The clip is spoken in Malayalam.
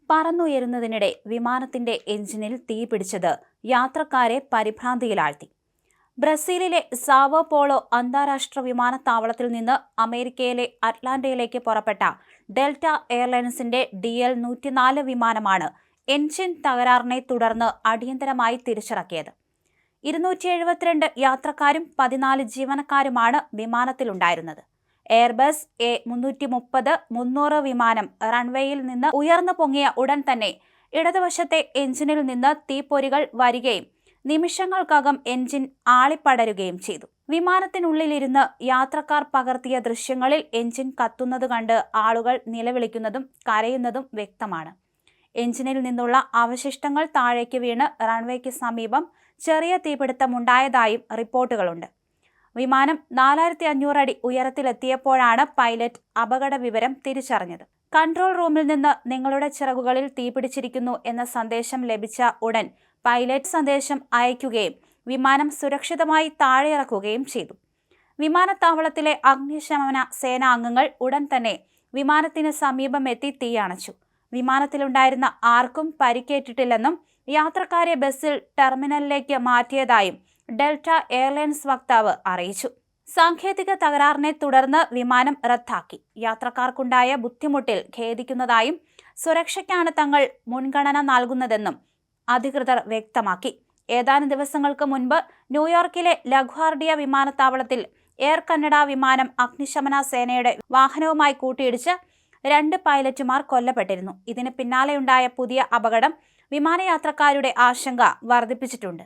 പറന്നുയരുന്നതിനിടെ വിമാനത്തിന്റെ എഞ്ചിനിൽ തീപിടിച്ചത് യാത്രക്കാരെ പരിഭ്രാന്തിയിലാഴ്ത്തി. ബ്രസീലിലെ സാവോ പോളോ അന്താരാഷ്ട്ര വിമാനത്താവളത്തിൽ നിന്ന് അമേരിക്കയിലെ അറ്റ്ലാന്റയിലേക്ക് പുറപ്പെട്ട ഡെൽറ്റ എയർലൈൻസിന്റെ DL-104 വിമാനമാണ് എഞ്ചിൻ തകരാറിനെ തുടർന്ന് അടിയന്തരമായി തിരിച്ചിറക്കിയത്. 272 യാത്രക്കാരും 14 ജീവനക്കാരുമാണ് വിമാനത്തിലുണ്ടായിരുന്നത്. എയർബസ് A330-300 വിമാനം റൺവേയിൽ നിന്ന് ഉയർന്നു പൊങ്ങിയ ഉടൻ തന്നെ ഇടതുവശത്തെ എഞ്ചിനിൽ നിന്ന് തീപ്പൊരികൾ വരികയും നിമിഷങ്ങൾക്കകം എഞ്ചിൻ ആളിപ്പടരുകയും ചെയ്തു. വിമാനത്തിനുള്ളിലിരുന്ന് യാത്രക്കാർ പകർത്തിയ ദൃശ്യങ്ങളിൽ എഞ്ചിൻ കത്തുന്നത് കണ്ട് ആളുകൾ നിലവിളിക്കുന്നതും കരയുന്നതും വ്യക്തമാണ്. എഞ്ചിനിൽ നിന്നുള്ള അവശിഷ്ടങ്ങൾ താഴേക്ക് വീണ് റൺവേക്ക് സമീപം ചെറിയ തീപിടുത്തമുണ്ടായതായും റിപ്പോർട്ടുകളുണ്ട്. വിമാനം 4500 അടി ഉയരത്തിലെത്തിയപ്പോഴാണ് പൈലറ്റ് അപകട വിവരം തിരിച്ചറിഞ്ഞത്. കൺട്രോൾ റൂമിൽ നിന്ന് നിങ്ങളുടെ ചിറകുകളിൽ തീപിടിച്ചിരിക്കുന്നു എന്ന സന്ദേശം ലഭിച്ച ഉടൻ പൈലറ്റ് സന്ദേശം അയക്കുകയും വിമാനം സുരക്ഷിതമായി താഴെയിറക്കുകയും ചെയ്തു. വിമാനത്താവളത്തിലെ അഗ്നിശമന സേനാംഗങ്ങൾ ഉടൻ തന്നെ വിമാനത്തിന് സമീപം എത്തി തീയണച്ചു. വിമാനത്തിലുണ്ടായിരുന്ന ആർക്കും പരിക്കേറ്റിട്ടില്ലെന്നും യാത്രക്കാരെ ബസ്സിൽ ടെർമിനലിലേക്ക് മാറ്റിയതായും ഡെൽറ്റ എയർലൈൻസ് വക്താവ് അറിയിച്ചു. സാങ്കേതിക തകരാറിനെ തുടർന്ന് വിമാനം റദ്ദാക്കി. യാത്രക്കാർക്കുണ്ടായ ബുദ്ധിമുട്ടിൽ ഖേദിക്കുന്നതായും സുരക്ഷയ്ക്കാണ് തങ്ങൾ മുൻഗണന നൽകുന്നതെന്നും അധികൃതർ വ്യക്തമാക്കി. ഏതാനും ദിവസങ്ങൾക്ക് മുൻപ് ന്യൂയോർക്കിലെ ലഗ്വാർഡിയ വിമാനത്താവളത്തിൽ എയർ കനഡ വിമാനം അഗ്നിശമന സേനയുടെ വാഹനവുമായി കൂട്ടിയിടിച്ച് 2 പൈലറ്റുമാർ കൊല്ലപ്പെട്ടിരുന്നു. ഇതിന് പിന്നാലെയുണ്ടായ പുതിയ അപകടം വിമാനയാത്രക്കാരുടെ ആശങ്ക വർദ്ധിപ്പിച്ചിട്ടുണ്ട്.